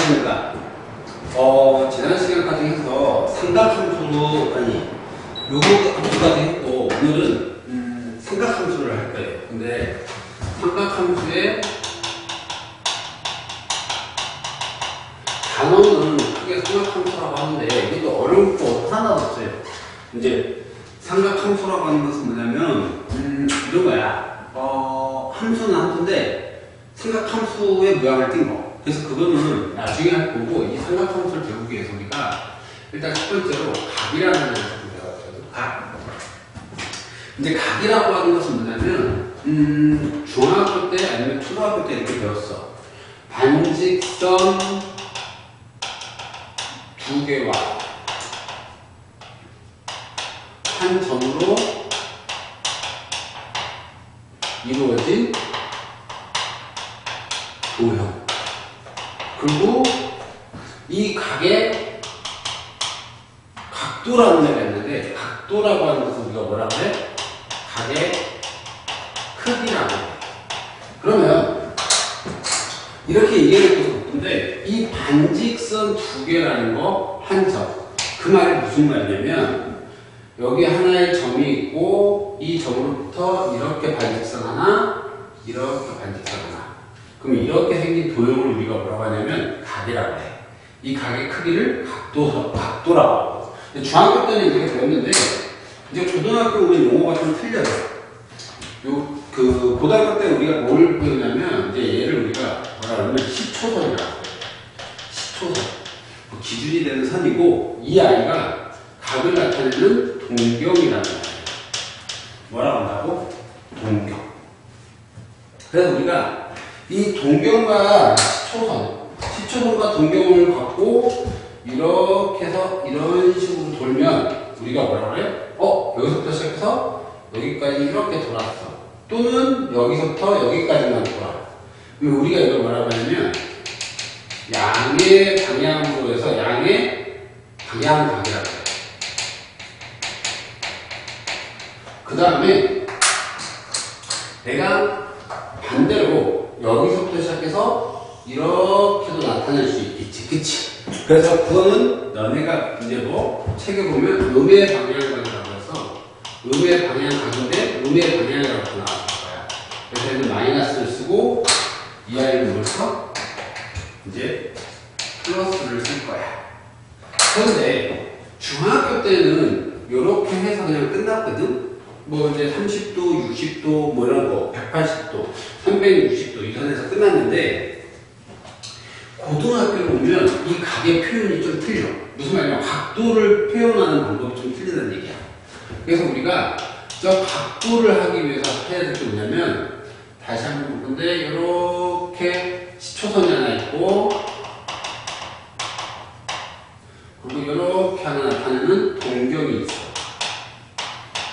안녕하십니까. 지난 시간까지 해서 삼각함수로, 요거 함수까지 했고, 오늘은, 삼각함수를 할 거예요. 근데, 삼각함수의 단어는 크게 삼각함수라고 하는데, 이것도 어려울 거 하나도 없어요. 이제, 삼각함수라고 하는 것은 뭐냐면, 이런 거야. 함수는 함수인데, 삼각함수의 모양을 띈 거. 그래서 그거는 나중에 할 거고, 이 삼각함수를 배우기 위해서 우리가 일단 첫 번째로 각이라는 것을 배웠거든요. 각. 이제 각이라고 하는 것은 뭐냐면, 중학교 때 아니면 초등학교 때 이렇게 배웠어. 반직선 두 개와 한 점으로 이루어진 도형. 그리고 이 각의 각도라는 애가 있는데, 각도라고 하는 것은 우리가 뭐라고 해? 각의 크기라고 해. 그러면 이렇게 얘기할 것은 없는데, 이 반직선 두 개라는 거 한 점. 그 말이 무슨 말이냐면, 여기 하나의 점이 있고, 이 점으로부터 이렇게 반직선 하나, 이렇게 반직선 하나. 그럼 이렇게 생긴 도형을 우리가 뭐라고 하냐면 각이라고 해. 이 각의 크기를 각도라고 하고. 중학교 때는 이렇게 배웠는데, 이제 고등학교 오면 용어가 좀 틀려요. 고등학교 때 우리가 뭘 배우냐면, 이제 얘를 우리가 뭐라 하냐면 시초선이라고 해요. 시초선. 기준이 되는 선이고, 이 아이가 각을 나타내는 동경이라는 거예요. 뭐라고 한다고? 동경. 그래서 우리가 이 동경과 시초선과 동경을 갖고 이렇게 해서 이런 식으로 돌면 우리가 뭐라고 그래? 여기서부터 시작해서 여기까지 이렇게 돌았어. 또는 여기서부터 여기까지만 돌아. 그럼 우리가 이걸 뭐라고 하냐면 양의 방향으로 해서 양의 방향각이라고 해요. 그 다음에 내가 반대로 여기서부터 시작해서 이렇게도 나타낼 수 있겠지. 그치? 그래서 그거는 너네가 이제 뭐 책에 보면 음의 방향각이라고 해서 음의 방향각인데 음의 방향이라고 나왔을 거야. 그래서 얘는 마이너스를 쓰고 이 아이는 뭘 써? 이제 플러스를 쓸 거야. 그런데 중학교 때는 이렇게 해서 그냥 끝났거든? 뭐 이제 30도, 60도, 뭐 이런 거, 180도, 360도 이런 데서 끝났는데, 고등학교로 오면 이 각의 표현이 좀 틀려. 무슨 말이냐면 각도를 표현하는 방법이 좀 틀리다는 얘기야. 그래서 우리가 저 각도를 하기 위해서 해야 될 게 뭐냐면, 다시 한번 보는데, 이렇게 시초선이 하나 있고, 그리고 이렇게 하나 나타내는 동경이 있어.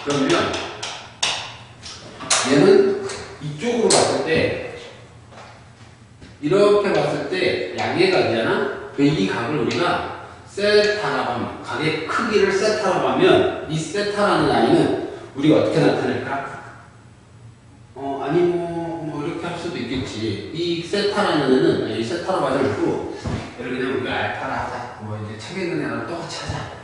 그러면 얘는 이쪽으로 봤을 때 이렇게 봤을 때 양의 각이잖아. 이 각을 우리가 세타라고 하면, 각의 크기를 세타라고 하면 이 세타라는 라인은 우리가 어떻게 나타낼까? 아니 뭐 이렇게 할 수도 있겠지. 이 세타라는 애는 이 세타라고 하지 말고 예를 들면 우리가 알파라 하자. 뭐 이제 책에 있는 애랑 똑같이 하자.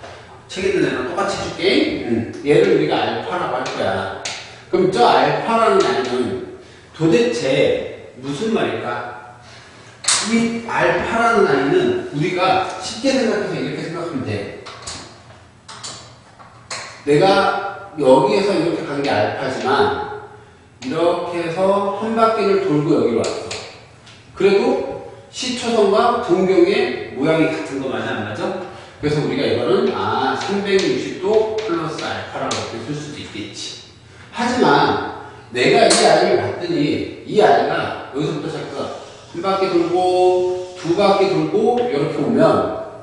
책에 있는 애랑 똑같이 해줄게. 얘를 우리가 알파라고 할 거야. 그럼 저 알파라는 라인은 도대체 무슨 말일까? 이 알파라는 라인은 우리가 쉽게 생각해서 이렇게 생각하면 돼. 내가 여기에서 이렇게 간 게 알파지만 이렇게 해서 한 바퀴를 돌고 여기로 왔어. 그래도 시초선과 동경의 모양이 같은 거 맞아 안 맞아? 그래서 우리가 이거는 360도 플러스 알파라고 이렇게 쓸 수도 있겠지. 하지만 내가 이 아이를 봤더니 이 아이가 여기서부터 시작해서 한 바퀴 돌고 두 바퀴 돌고 이렇게 오면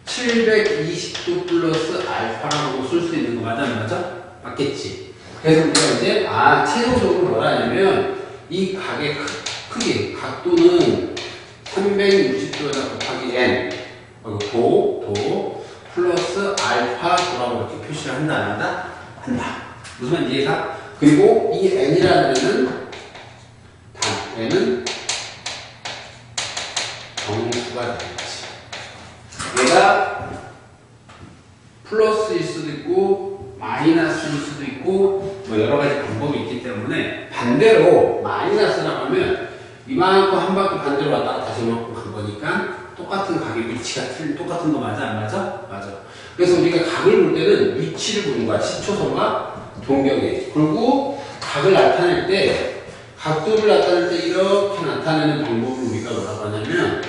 720도 플러스 알파라고 쓸 수 있는 거 맞아 안 맞아? 맞겠지. 그래서 우리가 이제 최종적으로 뭐라 하냐면 이 각의 크기, 각도는 360도에다 곱하기 n 도 플러스 알파 도라고 이렇게 표시를 한다 안 한다? 한다. 무슨 말인지 이해가? 그리고 이 n이라는 애는 n은 정수가 X가 되는 거지. 얘가 플러스일 수도 있고 마이너스일 수도 있고 뭐 여러 가지 방법이 있기 때문에 반대로 마이너스라고 하면 이만큼 한 바퀴 반대로 왔다가 다시 이만큼 간 거니까 똑같은 각의 위치가 똑같은 거 맞아 안 맞아? 맞아. 그래서 우리가 각을 볼 때는 위치를 보는 거야. 시초선과 동경에. 그리고 각을 나타낼 때 각도를 나타낼 때 이렇게 나타내는 방법을 우리가 뭐라고 하냐면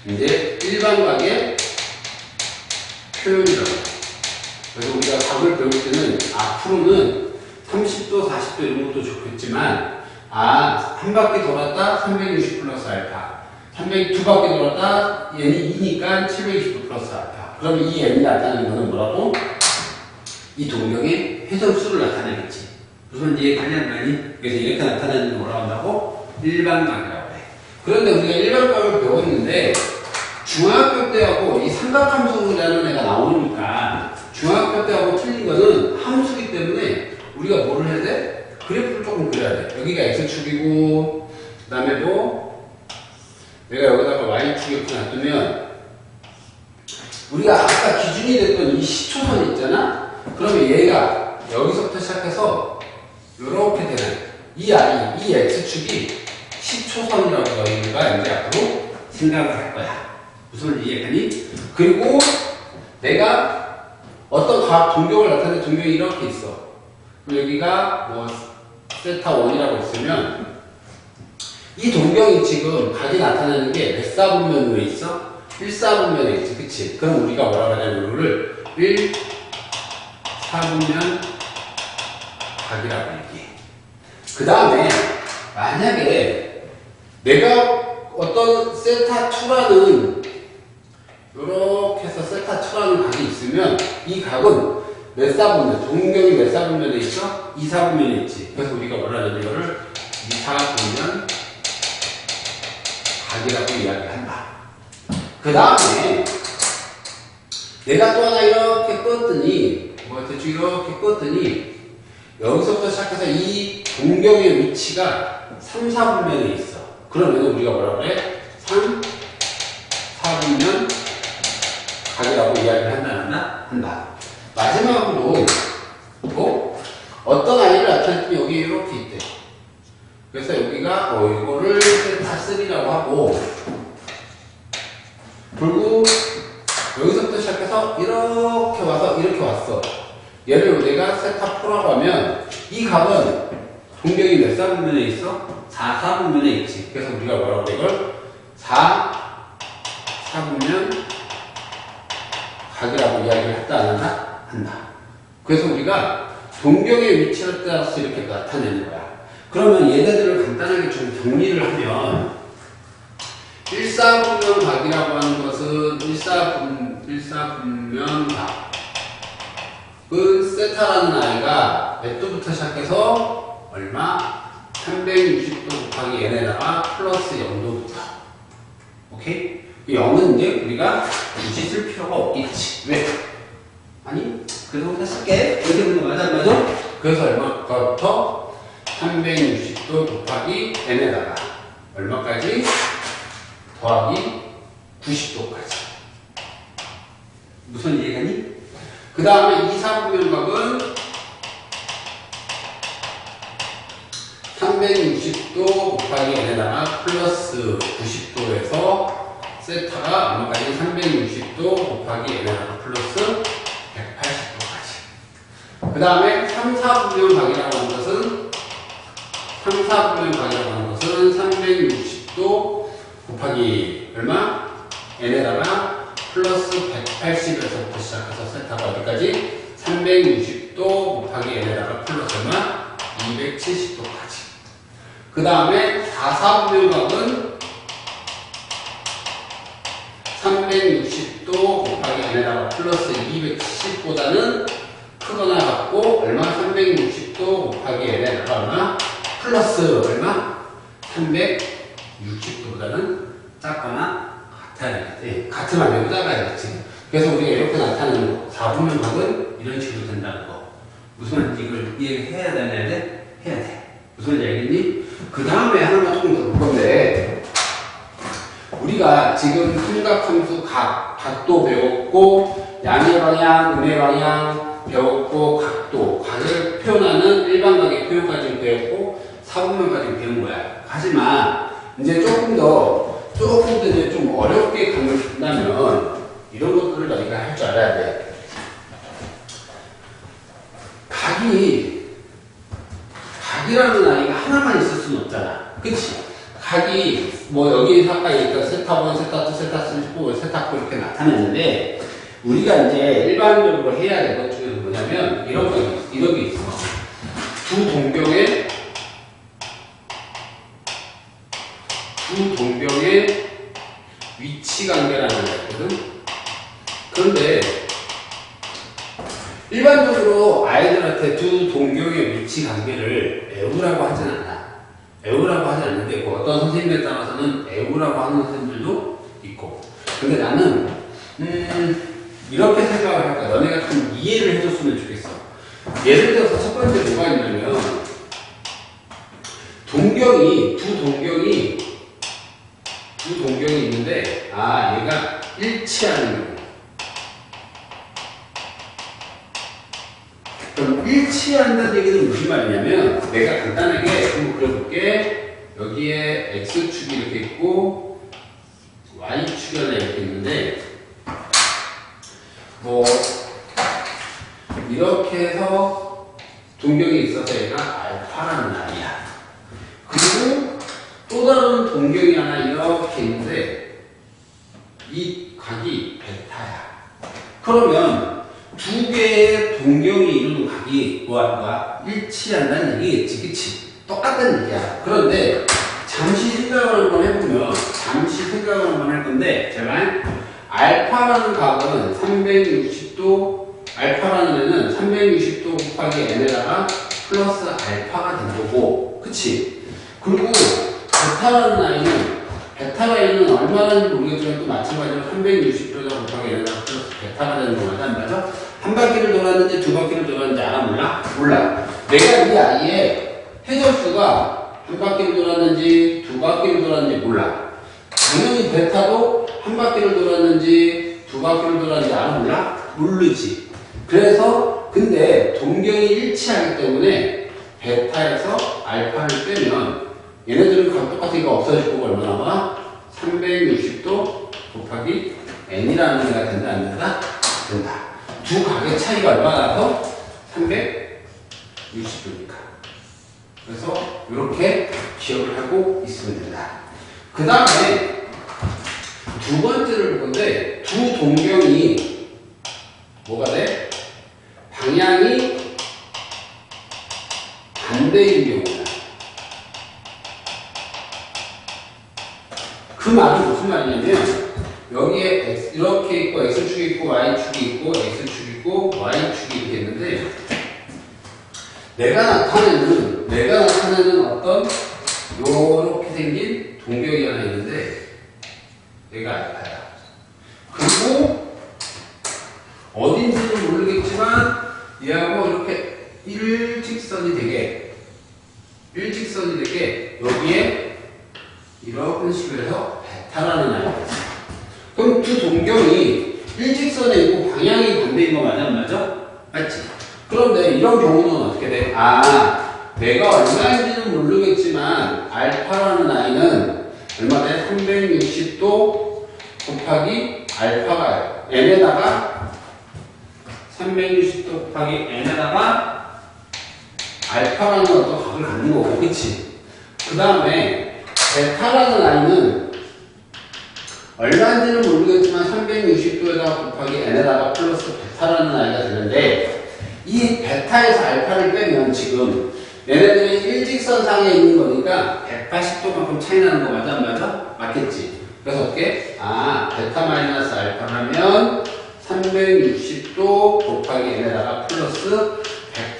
이제 일반각의 표현이라고. 그래서 우리가 각을 배울 때는 앞으로는 30도, 40도 이런 것도 좋겠지만 한 바퀴 돌았다 360 플러스 알파. 300 두 바퀴 돌았다 얘는 2니까 720도 플러스 알파. 그럼 이 n이 나타내는 거는 뭐라고? 이 동경의 회전수를 나타내겠지. 무슨 이해가냐 말이니? 그래서 이렇게 나타내는 게 뭐라고 한다고? 일반각이라고 해. 그런데 우리가 일반각을 배웠는데 중학교 때하고 이 삼각함수라는 애가 나오니까 중학교 때하고 틀린 거는 함수기 때문에 우리가 뭐를 해야 돼? 그래프를 조금 그려야 돼. 여기가 x축이고 그 다음에 뭐 내가 여기다가 y축 이렇게 놔두면 우리가 아까 기준이 됐던 이 시초선 있잖아? 그러면 얘가 여기서부터 시작해서 이렇게 되는 이 x축이 시초선이라고 너희가 이제 앞으로 생각을 할 거야. 무슨 이해가니? 그리고 내가 어떤 각 동경을 나타내는 동경이 이렇게 있어. 그럼 여기가 뭐 세타 1이라고 있으면 이 동경이 지금 각이 나타내는 게 몇 사분면으로 있어? 1사분면에 있지. 그치? 그럼 우리가 뭐라고 하냐면 이거를 1사분면 각이라고 얘기해. 그 다음에 만약에 내가 어떤 세타2라는 이렇게 해서 세타2라는 각이 있으면 이 각은 몇 사분면, 동경이 몇 사분면에 있어? 2사분면에 있지. 그래서 우리가 뭐라 하냐면 이거를 2사분면 각이라고 이야기한다. 그 다음에 내가 또 하나 이렇게 껐더니 대충 이렇게 껐더니 여기서부터 시작해서 이 동경의 위치가 3, 4분면에 있어. 그러면 우리가 뭐라고 해? 3, 4분면 각이라고 이야기를 한다? 한다. 마지막으로 뭐 어떤 아이를 나타낼 때 여기 이렇게 있대. 그래서 여기가 이거를 세타3라고 하고 그리고 여기서부터 시작해서 이렇게 와서 이렇게 왔어. 얘를 우리가 세타4라고 하면 이 각은 동경이 몇 사분면에 있어? 4사분면에 있지. 그래서 우리가 뭐라고 이걸 4사분면 각이라고 이야기를 했다 안 한다? 한다. 그래서 우리가 동경의 위치에 따라서 이렇게 나타내는 거야. 그러면 얘네들을 간단하게 좀 정리를 하면 1사분면 각이라고 하는 것은 1사분면 각은 세타라는 아이가 몇 도부터 시작해서 얼마? 360도 곱하기 n에다가 플러스 0도부터. 오케이? 0은 이제 우리가 굳이 쓸 필요가 없겠지. 왜? 아니, 그래서 우리가 쓸게. 이렇게 되는 거 맞아? 안 맞아? 그래서 얼마부터? 360도 곱하기 n에다가 얼마까지? 더하기 90도까지. 무슨 이해가니? 그 다음에 2사분면 각은 360도 곱하기 n에다가 플러스 90도에서 세타가 얼마까지? 360도 곱하기 n에다가 플러스 180도까지. 그 다음에 3사분면 각이라고 하는 것은 360도 곱하기 얼마? n에다가 플러스 180에서부터 시작해서 세타가 어디까지? 360도 곱하기 n에다가 플러스 얼마? 270도까지. 그 다음에 4사분면 각은 360도 곱하기 n에다가 플러스 270보다는 크거나 같고 얼마? 360도 곱하기 n에다가 얼마? 플러스 얼마? 360도보다는 작거나 같아야 되겠지. 같으면 안 되고 작아야겠지. 그래서 우리가 이렇게 나타내는 거. 4분면 각은 이런 식으로 된다는 거. 무슨 말인지 이걸 이해해야 되냐? 해야 돼. 무슨 말인지 알겠니? 그 다음에 하나만 조금 더 볼 건데 우리가 지금 삼각함수 각도 배웠고, 양의 방향, 음의 방향 배웠고, 각을 표현하는 일반각의 표현까지 배웠고, 사분면까지 배운 거야. 하지만, 이제 조금 더 이제 좀 어렵게 감을 준다면, 이런 것들을 너희가 할 줄 알아야 돼. 각이라는 아이가 하나만 있을 수는 없잖아. 그치? 각이, 뭐, 여기 아까 얘기했던 세타 1, 세타 2, 세타 3, 세타 4 이렇게 나타냈는데, 우리가 이제 일반적으로 해야 될 것 중에서 뭐냐면, 이런 게 있어. 두 동경의 위치 관계라는 게 있거든? 그런데, 일반적으로 아이들한테 두 동경의 위치 관계를 애우라고 하진 않아. 애우라고 하지 않는데, 뭐 어떤 선생님에 따라서는 애우라고 하는 선생님들도 있고. 근데 나는, 이렇게 생각을 할까. 너네가 좀 이해를 해줬으면 좋겠어. 예를 들어서 첫 번째 뭐가 있냐면, 두 동경이 있는데, 얘가 일치하는 경우. 그럼 일치한다는 얘기는 무슨 말이냐면, 내가 간단하게 한번 그려볼게. 여기에 x축이 이렇게 있고 y축이 하나 이렇게 있는데, 뭐 이렇게 해서 동경이 있어서 얘가 알파라는 아이야. 그리고 또 다른 동경이 하나 이렇게 있는데 이 각이 베타야. 그러면 두 개의 동경이 이루는 각이 뭐야? 일치한다는 얘기겠지, 그치? 똑같다는 얘기야. 그런데 잠시 생각을 한번 해보면, 할 건데, 제발 알파라는 각은 360도, 알파라는 애는 360도 곱하기 n에다가 플러스 알파가 된 거고, 그치? 그리고 베타라인은 얼마나인지 모르겠지만 또 마찬가지로 360도에다 곱하기 n에다가 플러스 베타가 되는 거 맞아? 안 맞아? 한 바퀴를 돌았는지 두 바퀴를 돌았는지 알아? 몰라. 내가 이 아이의 해절수가 한 바퀴를 돌았는지 두 바퀴를 돌았는지 몰라. 당연히 베타도 한 바퀴를 돌았는지 두 바퀴를 돌았는지 알아? 몰라? 모르지. 그래서 근데 동경이 일치하기 때문에 베타에서 알파를 빼면 얘네들은 각 똑같으니까 없어질 거고 얼마 나와? 360도 곱하기 n이라는 애가 된다 안 된다? 된다. 두 각의 차이가 얼마나 나서? 360도니까. 그래서 이렇게 기억을 하고 있으면 된다. 그 다음에 두 번째를 볼 건데, 두 동경이 뭐가 돼? 방향이 반대인 경우다. 그 말은 무슨 말이냐면, 여기에 이렇게 있고 x축이 있고 y축이 있고 x축이 있고 y축이 이렇게 있는데, 내가 나타내는 어떤 요렇게 생긴 동경이 하나 있는데 얘가 알파야. 그리고 어딘지는 모르겠지만 얘하고 이렇게 일직선이 되게 여기에 이런 식으로 해서 베타라는 아이가 있어. 그럼 두 동경이 일직선에 있고 방향이 반대인 거 맞아? 안 맞아? 맞지? 그런데 이런 경우는 어떻게 돼? 내가 얼마인지는 모르겠지만 알파라는 아이는 얼마 돼? 360도 곱하기 알파가 n에다가 360도 곱하기 n에다가 알파라는 어떤 값을 갖는 거고, 그치? 그 다음에 베타라는 아이는 얼마인지는 모르겠지만 360도에다가 곱하기 n에다가 플러스 베타라는 아이가 되는데, 이 베타에서 알파를 빼면 지금 얘네들이 일직선상에 있는 거니까 180도만큼 차이 나는 거 맞아? 안 맞아? 맞겠지? 그래서 어떻게? 베타 마이너스 알파라면 360도 곱하기 n에다가 플러스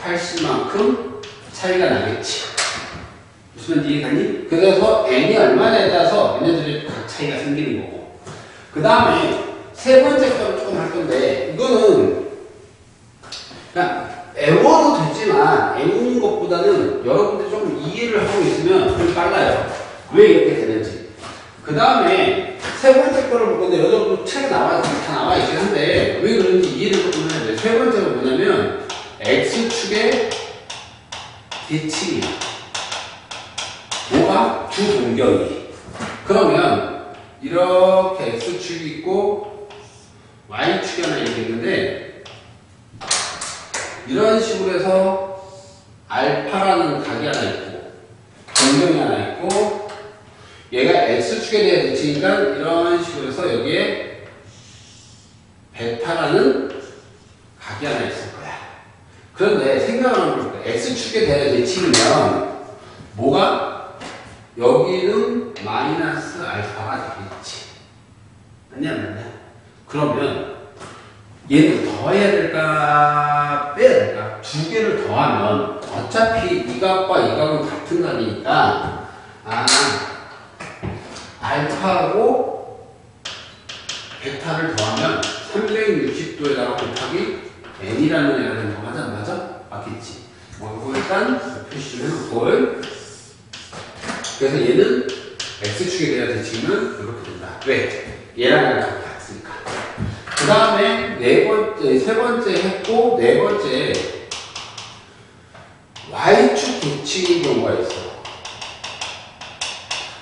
180만큼 차이가 나겠지. 무슨 말인지 이해가니? 그래서 n이 얼마냐에 따라서 얘네들이 각 차이가 생기는 거고. 그 다음에 세 번째 걸 조금 할 건데, 이거는 그냥 애워도 되지만 애우는 것보다는 여러분들이 좀 이해를 하고 있으면 좀 빨라요. 왜 이렇게 되는지. 그 다음에 책에 다 나와 있긴 한데 왜 그런지 이해를 조금 해야 돼. 세 번째가 뭐냐면 x축의 대칭이야. 뭐가? 두 동격이. 그러면 이렇게 x축이 있고 y축이 하나 이렇게 있는데 이런 식으로 해서 알파라는 각이 하나 있고 동경이 하나 있고 얘가 x축에 대해 대칭이니까 이런 식으로 해서 여기에 베타라는 각이 하나 있을 거야. 그런데 생각을 한번 해볼까? x축에 대해 대칭이면 뭐가? 여기는 마이너스 알파가 되겠지. 맞냐 안 맞냐? 그러면 얘는 더해야 될까 빼야 될까? 두 개를 더하면 어차피 이 각과 이 각은 같은 각이니까 알파하고 베타를 더하면 360도에다가 곱하기 n이라는 애가 되는 거 맞아 안 맞아? 맞겠지. 이거 일단 표시 좀 해놓고 그래서 얘는 x축에 대한 대칭은 이렇게 된다. 왜? 얘랑 얘랑 같으니까. 그 다음에 세 번째 했고 네 번째 y축 대칭인 경우가 있어.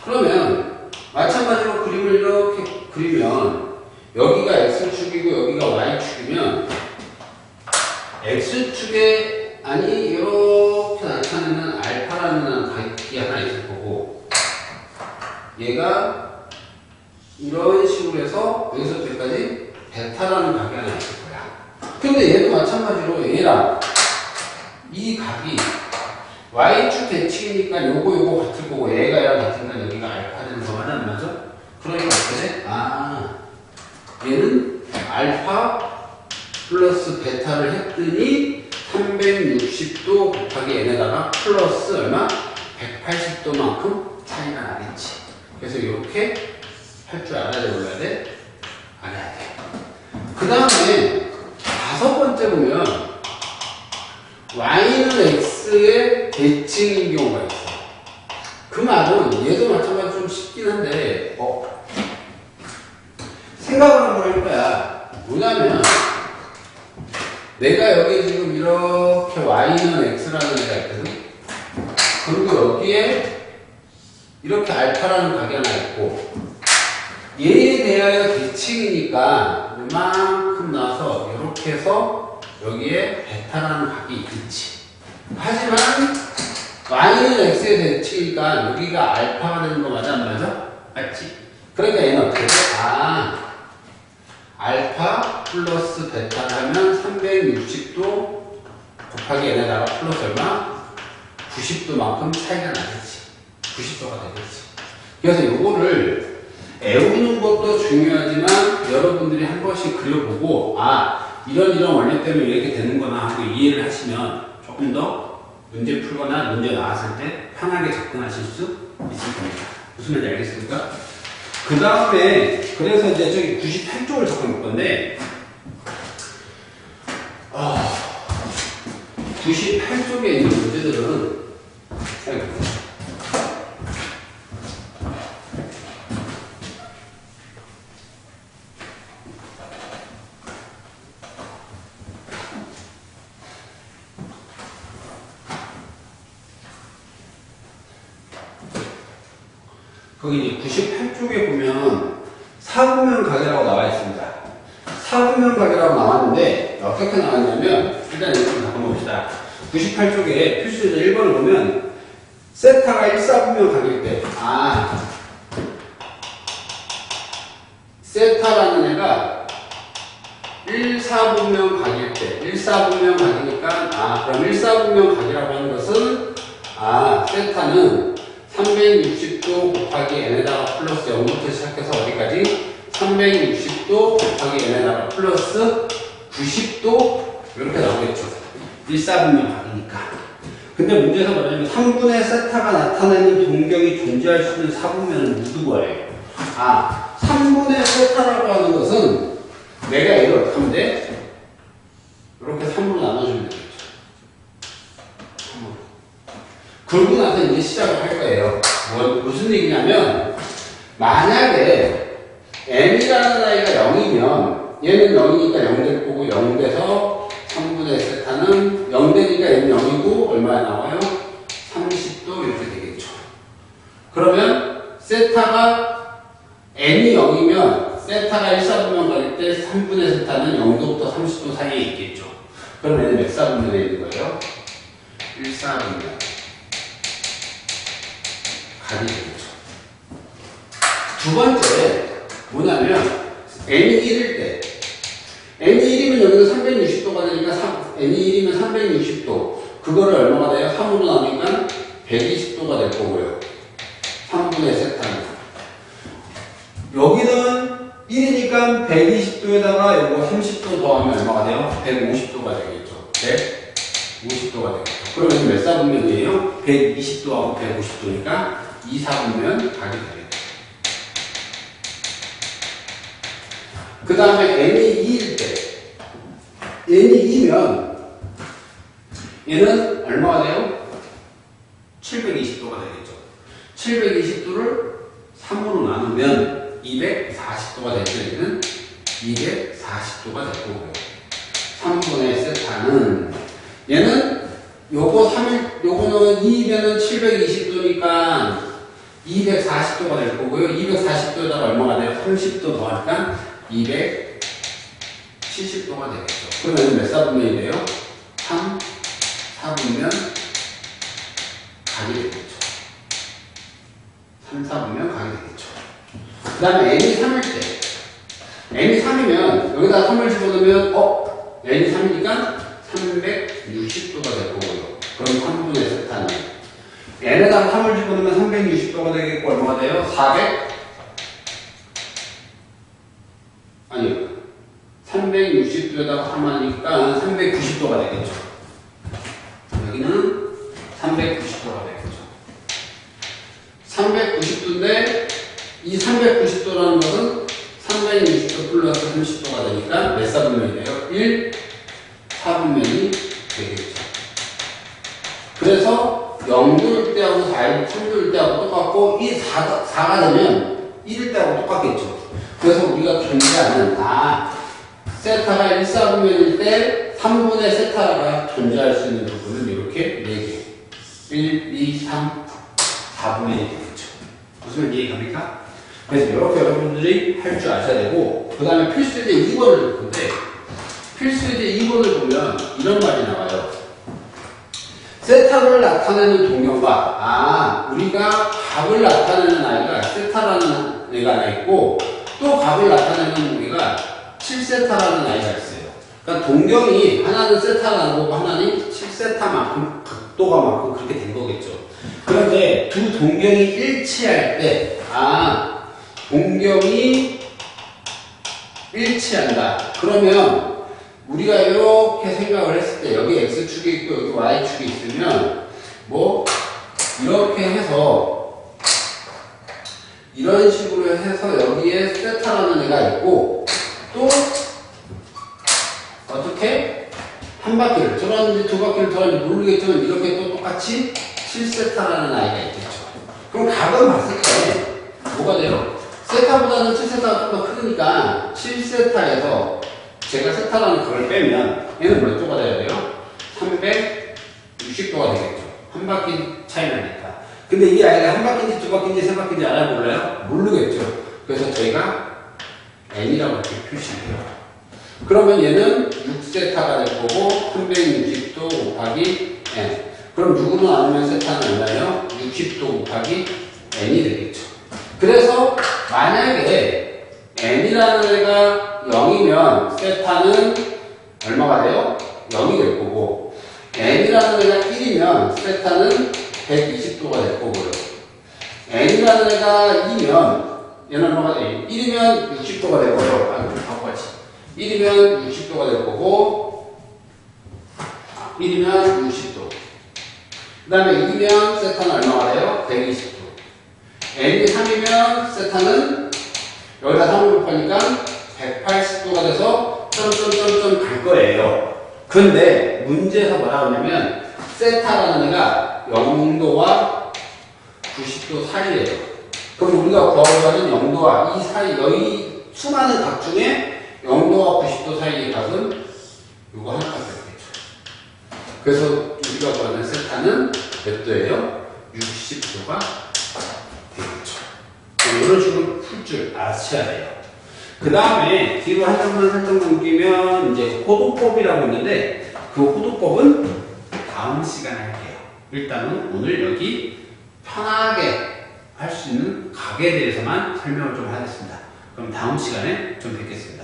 그러면 마찬가지로 그림을 이렇게 그리면 여기가 x축이고 여기가 y축이면 x축에 아니 이렇게 나타내는 알파라는 각이 하나 있을 거고 얘가 이런 식으로 해서 여기서 여기까지 베타라는 각이 하나 있을 거야. 근데 얘도 마찬가지로 얘랑 이 각이 y축 대칭이니까 요거 같을 거고 얘가 얘랑 같으니까 여기가 알파 되는 거 맞아 안 맞아? 그러니까 어떻게 돼? 얘는 알파 플러스 베타를 했더니 360도 곱하기 n에다가 플러스 얼마? 180도만큼 차이가 나겠지. 그래서 이렇게 할 줄 알아야 돼 몰라야 돼? 알아야 돼. 그 다음에 다섯 번째 보면 y는 x의 대칭인 경우가 있어. 그 말은 얘도 마찬가지로 좀 쉽긴 한데 생각을 한번 할 거야. 뭐냐면 내가 여기 지금 이렇게 y는 x라는 애가 있거든. 그리고 여기에 이렇게 알파라는 각이 하나 있고 얘에 대하여 대칭이니까 이만큼 나와서 이렇게 해서 여기에 베타라는 각이 있지. 하지만 y는 x의 대칭이니까 여기가 알파가 되는 거 맞아 안 맞아? 맞지? 그러니까 얘는 어떻게 돼? 알파 플러스 베타를 하면 360도 곱하기 n에다가 플러스 얼마? 90도만큼 차이가 나겠지. 90도가 되겠지. 그래서 요거를 애우는 것도 중요하지만 여러분들이 한 번씩 그려보고 이런 원리 때문에 이렇게 되는구나 하고 이해를 하시면 조금 더 문제 풀거나 문제 나왔을 때 편하게 접근하실 수 있을 겁니다. 무슨 말인지 알겠습니까? 그 다음에 그래서 이제 저기 98쪽을 접근할 건데 98쪽에 있는 문제들은 거기 이제 98쪽에 보면 사분면 가계라고 나와 있습니다. 사분면 가계라고 나왔는데 어떻게 나왔냐면 일단 이거 좀 바꿔봅시다. 98쪽에 표시되어 1번을 보면 세타가 1사분면 가계일 때 세타라는 애가 1사분면 가계일 때 1사분면 가계니까 그럼 1사분면 가계라고 하는 것은 세타는 360도 곱하기 n에다가 플러스 0부터 시작해서 어디까지? 360도 곱하기 n에다가 플러스 90도 이렇게 나오겠죠. 1사분면 각이니까. 근데 문제에서 뭐냐면 3분의 세타가 나타내는 동경이 존재할 수 있는 사분면은 누구예요? 3분의 세타라고 하는 것은 내가 이걸 어떻게 하면 돼? 이렇게 3으로 나눠주면 되겠죠. 그러고 나서 이제 시작을 할 거예요. 무슨 얘기냐면 만약에 m이라는 아이가 0이면 0이면 얘는 0이니까 0 될 거고 0 돼서 3분의 세타는 0 되니까 얘는 0이고 얼마에 나와요? 30도 이렇게 되겠죠. 그러면 세타가 n이 0이면 세타가 1사분면 가릴 때 3분의 세타는 0도부터 30도 사이에 있겠죠. 그럼 얘는 몇 사분면에 있는 거예요? 1사분면 가게 되겠죠. 두 번째 뭐냐면 n이 1일 때 n이 1이면 여기는 360도가 되니까 n이 1이면 360도 그거를 얼마가 돼요? 3으로 나누니까 120도가 될 거고요. 3분의 세타는 여기는 1이니까 120도에다가 요거 30도 더하면 얼마가 돼요? 150도가 되겠죠. 150도가 되겠죠. 그러면 몇 사분면이에요? 120도하고 150도니까 2사분면 가게 되겠죠. 그 다음에 n이 2일 때 n이 2면 얘는 얼마가 돼요? 720도가 되겠죠. 720도를 3으로 나누면 240도가 되죠. 얘는 240도가 될 거고요. 3분의 세타는 얘는 요거는 2면은 720도니까 240도가 될 거고요. 240도에다가 얼마가 돼요? 30도 더하니까 270도가 되겠죠. 그러면 몇 사분면이 돼요? 4분면 가게 되겠죠. 3사분면 가게 되겠죠. 그 다음에 n이 3일 때 n이 3이면 여기다 3을 집어넣으면 n이 3이니까 360도가 될 거고요. 그럼 3분의 세타는 n에다가 3을 집어넣으면 360도가 되겠고 얼마가 돼요? 360도에다가 3 하니까 390도가 되겠죠. 여기는 390도가 되겠죠. 390도인데 이 390도라는 것은 360도 플러스 30도가 되니까 몇 사분면이 돼요? 1사분면이 되겠죠. 그래서 0도일 때하고 3도일 때하고 똑같고 이 4가 되면 1일 때하고 똑같겠죠. 그래서 우리가 존재하는 세타가 1사분면일 때 3분의 세타가 존재할 수 있는 부분은 이렇게 4개 1, 2, 3, 4분의 1이 되겠죠. 무슨 이해갑니까? 그래서 이렇게 여러분들이 할 줄 아셔야 되고 그 다음에 필수제 2번을 볼 건데 필수제 2번을 보면 이런 말이 나와요. 세타를 나타내는 동경과 우리가 값을 나타내는 아이가 세타라는 애가 하나 있고 또 값을 나타내는 우리가 7세타라는 아이가 있어요. 그러니까 동경이 하나는 세타라는 거고 하나는 7세타만큼 각도가만큼 그렇게 된 거겠죠. 그런데 두 동경이 일치할 때 동경이 일치한다. 그러면 우리가 이렇게 생각을 했을 때 여기 x축이 있고 여기 y축이 있으면 이렇게 해서 이런 식으로 해서 여기에 세타라는 애가 있고 또 어떻게 한 바퀴를 돌았는지 두 바퀴를 돌았는지 모르겠지만 이렇게 또 똑같이 7세타라는 아이가 있겠죠. 그럼 각은 봤을 때 뭐가 돼요? 세타보다는 7세타가 좀 더 크니까 7세타에서 제가 세타라는 그걸 빼면 얘는 몇 도가 돼야 돼요? 360도가 되겠죠. 한 바퀴 차이 나니까. 근데 이 아이가 한 바퀴인지 두 바퀴인지 세 바퀴인지 알아요? 몰라요? 모르겠죠. 그래서 저희가 n이라고 이렇게 표시해요. 그러면 얘는 6세타가 될 거고 360도 곱하기 n. 그럼 6으로 나누면 세타는 얼마예요? 60도 곱하기 n이 되겠죠. 그래서 만약에 n이라는 애가 0이면 세타는 얼마가 돼요? 0이 될 거고 n이라는 애가 1이면 세타는 120도가 될 거고요. n이라는 애가 2면 얘는 얼마가 돼요? 1이면 60도가 될 거예요. 바꿔야지. 1이면 60도가 될 거고 1이면 60도. 그 다음에 2면 세타는 얼마가 돼요? 120도. n이 3이면 세타는 여기다 3을 곱하니까 180도가 돼서 점점점점 갈 거예요. 근데 문제에서 뭐라고 하냐면 세타라는 애가 0도와 90도 사이에요. 그럼 우리가 구하고자 하는 0도와 이 사이 여기 수많은 각 중에 0도와 90도 사이의 각은 요거 하나밖에 없겠죠. 그래서 우리가 구하는 세타는 몇 도예요? 60도가 되겠죠. 이런 식으로 풀 줄 아셔야 돼요. 그 다음에 뒤로 한 점만 살짝 넘기면 이제 호도법이라고 있는데 그 호도법은 다음 시간에 할게요. 일단은 오늘 여기 편하게 할 수 있는 각에 대해서만 설명을 좀 하겠습니다. 그럼 다음 시간에 좀 뵙겠습니다.